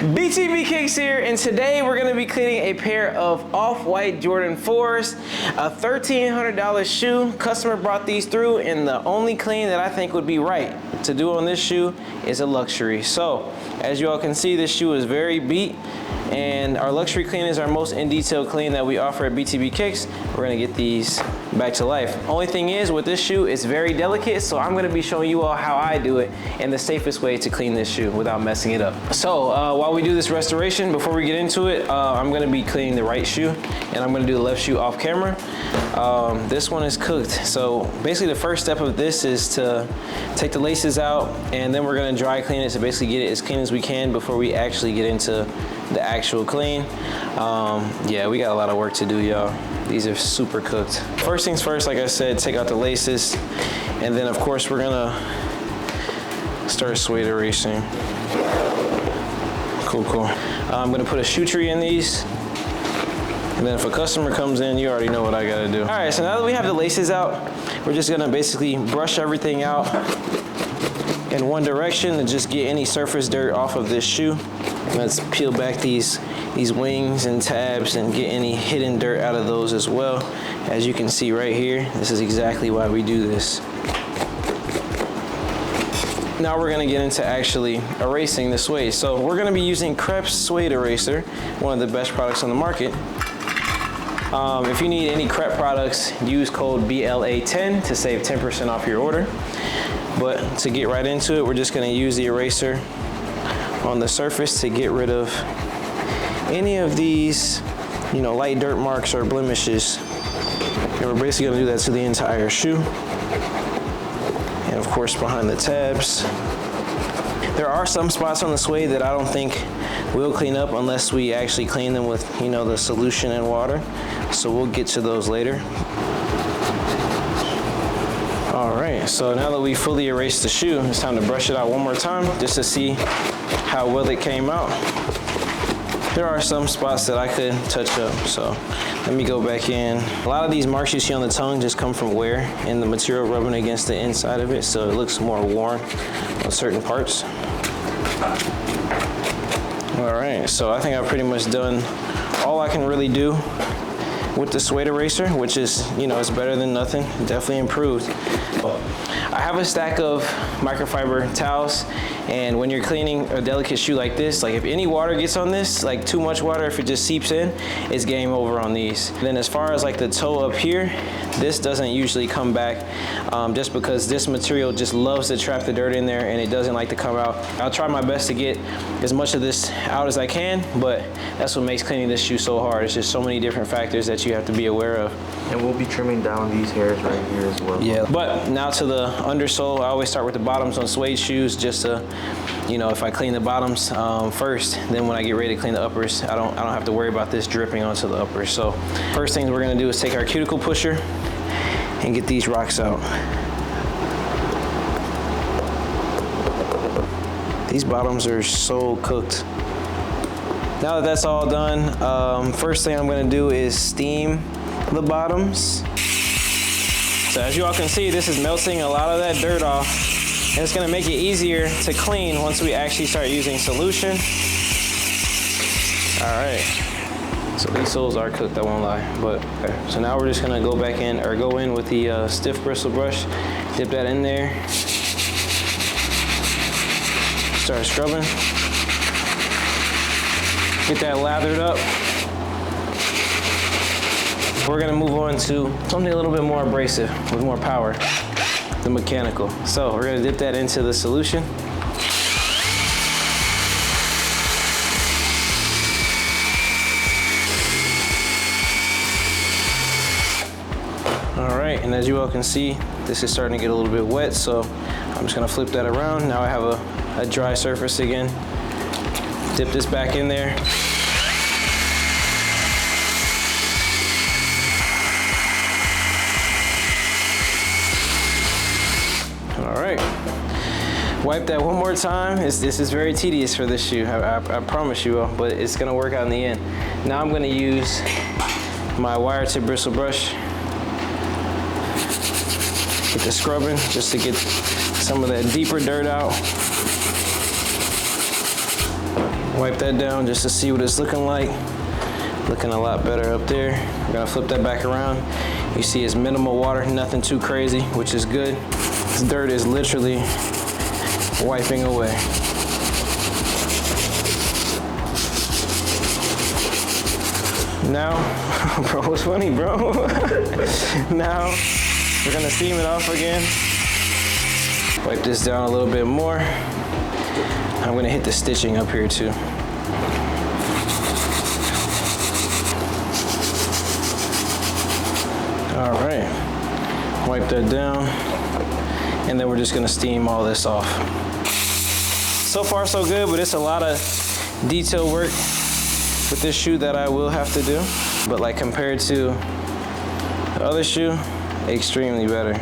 BTB Kicks here, and today we're going to be cleaning a pair of off-white Jordan 4's, a $1,300 shoe. Customer brought these through, and the only clean that I think would be right to do on this shoe is a luxury. So, as you all can see, this shoe is very beat, and our luxury clean is our most in-detail clean that we offer at BTB Kicks. We're going to get these back to life. Only thing is, with this shoe, it's very delicate, so I'm going to be showing you all how I do it and the safest way to clean this shoe without messing it up. So while we do this restoration, before we get into it, I'm going to be cleaning the right shoe, and I'm going to do the left shoe off camera. This one is cooked. So basically the first step of this is to take the laces out, and then we're going to dry clean it to basically get it as clean as we can before we actually get into the actual clean. Yeah, we got a lot of work to do, y'all. These are super cooked. First things first, like I said, take out the laces, and then of course we're gonna start suede erasing. Cool. I'm gonna put a shoe tree in these, and then if a customer comes in, you already know what I gotta do. All right, so now that we have the laces out, we're just gonna basically brush everything out in one direction to just get any surface dirt off of this shoe. Let's peel back these wings and tabs and get any hidden dirt out of those as well. As you can see right here, this is exactly why we do this. Now we're gonna get into actually erasing the suede. So we're gonna be using Crepes Suede Eraser, one of the best products on the market. If you need any Crep products, use code BLA10 to save 10% off your order. But to get right into it, we're just gonna use the eraser on the surface to get rid of any of these, light dirt marks or blemishes. And we're basically gonna do that to the entire shoe. And of course, behind the tabs. There are some spots on the suede that I don't think we'll clean up unless we actually clean them with, the solution and water. So we'll get to those later. All right, so now that we fully erased the shoe, it's time to brush it out one more time just to see how well it came out. There are some spots that I could touch up, so let me go back in. A lot of these marks you see on the tongue just come from wear and the material rubbing against the inside of it, so it looks more worn on certain parts. All right, so I think I've pretty much done all I can really do with the suede eraser, which is, it's better than nothing, definitely improved. I have a stack of microfiber towels, and when you're cleaning a delicate shoe like this, like if any water gets on this, like too much water, if it just seeps in, it's game over on these. And then as far as like the toe up here, this doesn't usually come back just because this material just loves to trap the dirt in there and it doesn't like to come out. I'll try my best to get as much of this out as I can, but that's what makes cleaning this shoe so hard. It's just so many different factors that you have to be aware of. And we'll be trimming down these hairs right here as well. Yeah, but now to the undersole. I always start with the bottoms on suede shoes just to, if I clean the bottoms first, then when I get ready to clean the uppers, I don't have to worry about this dripping onto the uppers. So first thing we're gonna do is take our cuticle pusher and get these rocks out. These bottoms are so cooked. Now that that's all done, first thing I'm gonna do is steam the bottoms. So as you all can see, this is melting a lot of that dirt off, and it's gonna make it easier to clean once we actually start using solution. All right, so these soles are cooked, I won't lie. But so now we're just gonna go back in, or go in with the stiff bristle brush, dip that in there, start scrubbing, get that lathered up. We're gonna move on to something a little bit more abrasive with more power, the mechanical. So we're gonna dip that into the solution. All right, and as you all can see, this is starting to get a little bit wet, so I'm just gonna flip that around. Now I have a dry surface again. Dip this back in there. All right, wipe that one more time. This is very tedious for this shoe, I promise you all, but it's gonna work out in the end. Now I'm gonna use my wire tip bristle brush. Get the scrubbing just to get some of that deeper dirt out. Wipe that down just to see what it's looking like. Looking a lot better up there. We're gonna flip that back around. You see it's minimal water, nothing too crazy, which is good. This dirt is literally wiping away. Now, bro, what's funny, bro? Now, we're gonna steam it off again. Wipe this down a little bit more. I'm gonna hit the stitching up here too. All right, wipe that down. And then we're just gonna steam all this off. So far so good, but it's a lot of detail work with this shoe that I will have to do. But like compared to the other shoe, extremely better,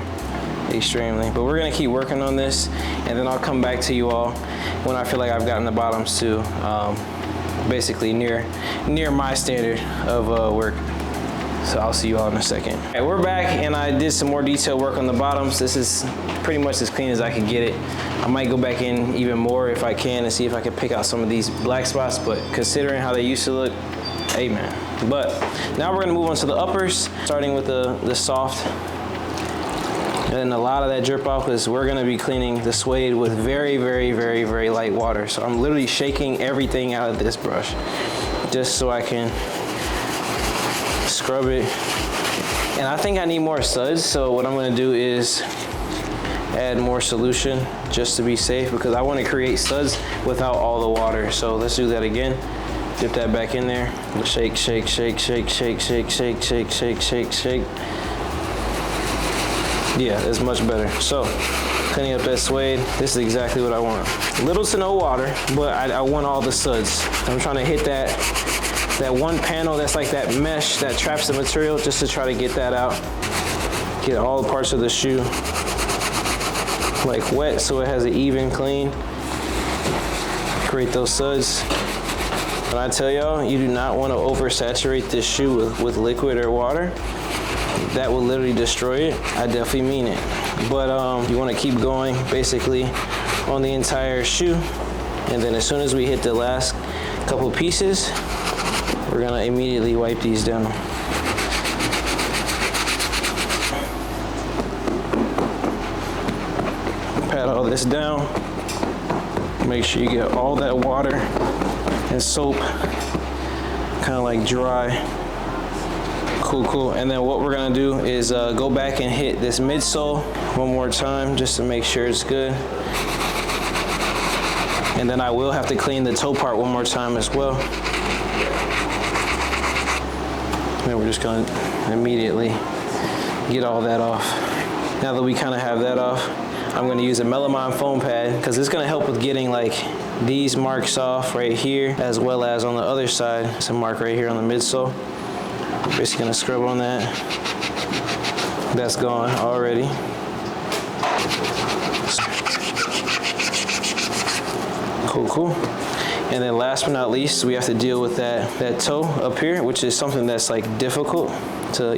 extremely. But we're gonna keep working on this, and then I'll come back to you all when I feel like I've gotten the bottoms to basically near my standard of work. So I'll see you all in a second. All right, we're back, and I did some more detail work on the bottoms. This is pretty much as clean as I could get it. I might go back in even more if I can and see if I can pick out some of these black spots, but considering how they used to look, amen. But now we're gonna move on to the uppers, starting with the soft. And a lot of that drip off is we're gonna be cleaning the suede with very, very, very, very light water. So I'm literally shaking everything out of this brush just so I can scrub it. And I think I need more suds, so what I'm gonna do is add more solution just to be safe, because I wanna create suds without all the water. So let's do that again. Dip that back in there. Shake, shake, shake, shake, shake, shake, shake, shake, shake, shake, shake. Yeah, that's much better. So, cleaning up that suede, this is exactly what I want. Little to no water, but I want all the suds. I'm trying to hit that one panel that's like that mesh that traps the material, just to try to get that out. Get all the parts of the shoe like wet so it has an even clean. Create those suds. And I tell y'all, you do not want to oversaturate this shoe with liquid or water. That will literally destroy it. I definitely mean it. But you want to keep going basically on the entire shoe. And then as soon as we hit the last couple pieces, we're gonna immediately wipe these down. Pat all this down. Make sure you get all that water and soap kind of like dry. Cool, cool. And then what we're gonna do is go back and hit this midsole one more time just to make sure it's good. And then I will have to clean the toe part one more time as well. And we're just gonna immediately get all that off. Now that we kind of have that off, I'm gonna use a melamine foam pad, because it's gonna help with getting like these marks off right here, as well as on the other side. It's a mark right here on the midsole. Just gonna scrub on that. That's gone already. Cool, cool. And then last but not least, we have to deal with that toe up here, which is something that's like difficult to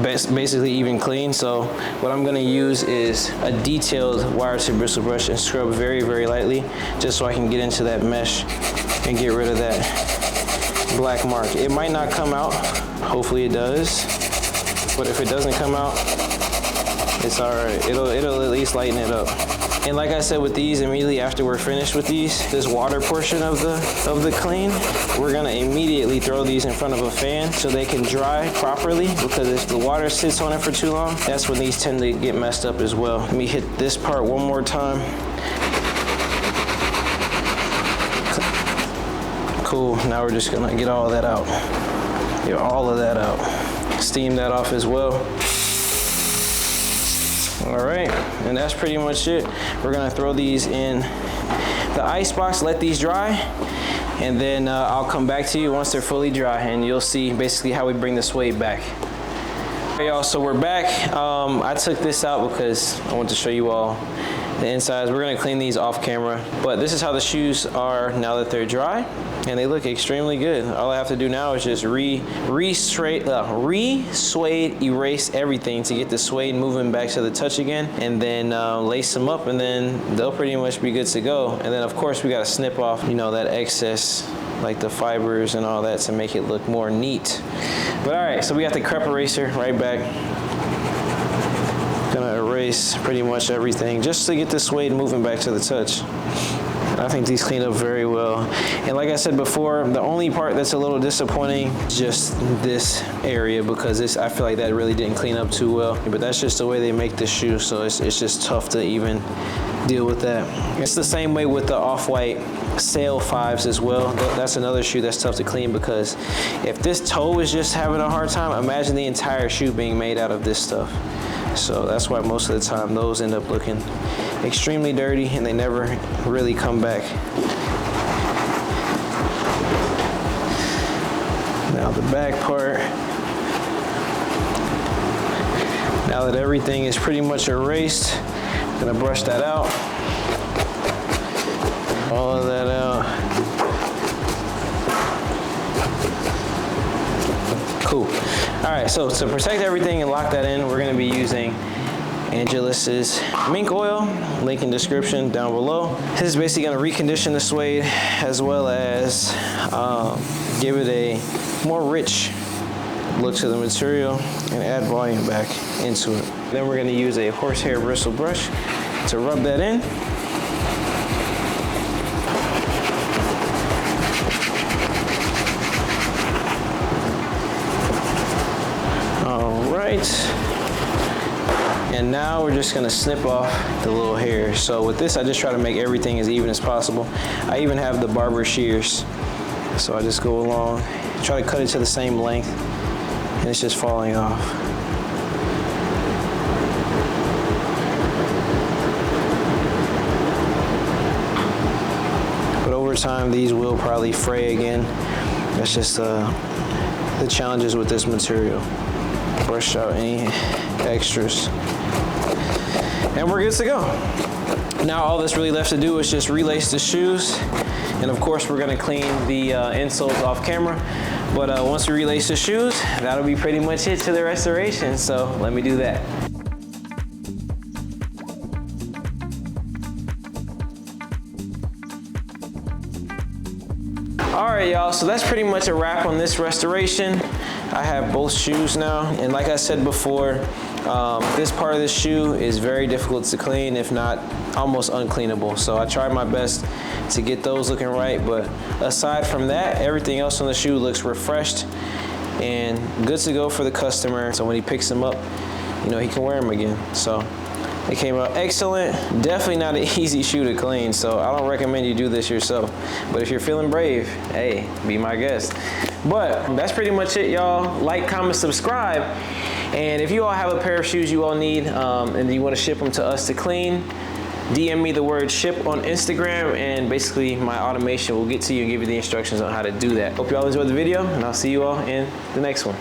basically even clean. So what I'm gonna use is a detailed wire tip bristle brush and scrub very, very lightly, just so I can get into that mesh and get rid of that black mark. It might not come out, hopefully it does, but if it doesn't come out, it's all right. It'll at least lighten it up. And like I said, with these, immediately after we're finished with these, this water portion of the clean, we're gonna immediately throw these in front of a fan so they can dry properly, because if the water sits on it for too long, that's when these tend to get messed up as well. Let me hit this part one more time. Cool, now we're just gonna get all that out. Get all of that out. Steam that off as well. All right, and that's pretty much it. We're gonna throw these in the ice box, let these dry, and then I'll come back to you once they're fully dry, and you'll see basically how we bring the suede back. Hey y'all, so we're back. I took this out because I want to show you all the insides. We're gonna clean these off camera, but this is how the shoes are now that they're dry, and they look extremely good. All I have to do now is just re-suede erase everything to get the suede moving back to the touch again, and then lace them up, and then they'll pretty much be good to go. And then of course we gotta snip off, you know, that excess, like the fibers and all that, to make it look more neat. But all right, so we got the crepe eraser right back. Gonna erase pretty much everything just to get the suede moving back to the touch. I think these clean up very well. And like I said before, the only part that's a little disappointing is just this area, because I feel like that really didn't clean up too well. But that's just the way they make the shoe, so it's just tough to even deal with that. It's the same way with the off-white Sail 5's as well. That's another shoe that's tough to clean, because if this toe is just having a hard time, imagine the entire shoe being made out of this stuff. So that's why most of the time those end up looking extremely dirty and they never really come back. Now the back part. Now that everything is pretty much erased, I'm gonna brush that out. All of that out. Cool. All right, so to protect everything and lock that in, we're gonna be using Angelus's mink oil, link in description down below. This is basically gonna recondition the suede, as well as give it a more rich look to the material and add volume back into it. Then we're gonna use a horsehair bristle brush to rub that in. And now we're just gonna snip off the little hairs. So with this, I just try to make everything as even as possible. I even have the barber shears. So I just go along, try to cut it to the same length, and it's just falling off. But over time, these will probably fray again. That's just the challenges with this material. Brush out any extras. And we're good to go. Now all that's really left to do is just relace the shoes. And of course we're gonna clean the insoles off camera. But once we relace the shoes, that'll be pretty much it to the restoration. So let me do that. All right, y'all, so that's pretty much a wrap on this restoration. I have both shoes now, and like I said before, this part of the shoe is very difficult to clean, if not almost uncleanable. So I tried my best to get those looking right, but aside from that, everything else on the shoe looks refreshed and good to go for the customer. So when he picks them up, you know, he can wear them again. So it came out excellent. Definitely not an easy shoe to clean, so I don't recommend you do this yourself. But if you're feeling brave, hey, be my guest. But that's pretty much it, y'all. Like, comment, subscribe. And if you all have a pair of shoes you all need and you want to ship them to us to clean, DM me the word ship on Instagram, and basically my automation will get to you and give you the instructions on how to do that. Hope you all enjoyed the video, and I'll see you all in the next one.